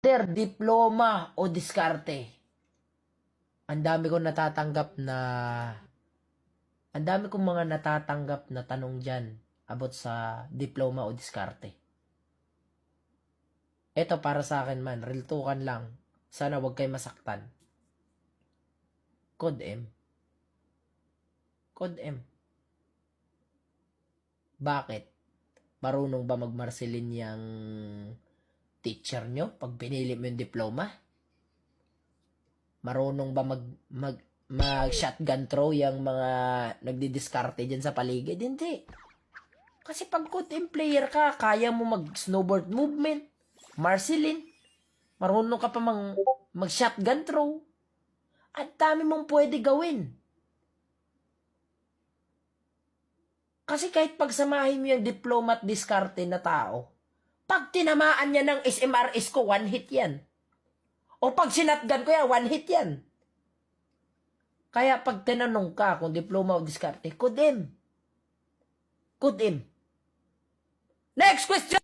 diploma o diskarte? Ang dami kong mga natatanggap na tanong dyan about sa diploma o diskarte. Ito para sa akin man, riltukan lang. Sana wag kayo masaktan. Code M. Code M. Bakit? Marunong ba magmarsilin yung teacher nyo pag pinili mo yung diploma? Marunong ba mag-shotgun throw yung mga nagdidiskarte dyan sa paligid? Hindi. Kasi pag code M player ka, kaya mo mag-snowboard movement, marsilin, marunong ka pa mag-shotgun throw. At dami mong pwede gawin. Kasi kahit pagsamahin mo yung diploma at diskarte na tao, pag tinamaan niya ng SMRS ko, one hit yan. O pag sinatgan ko yan, one hit yan. Kaya pag tinanong ka kung diploma o diskarte, Code M. Code M. Next question!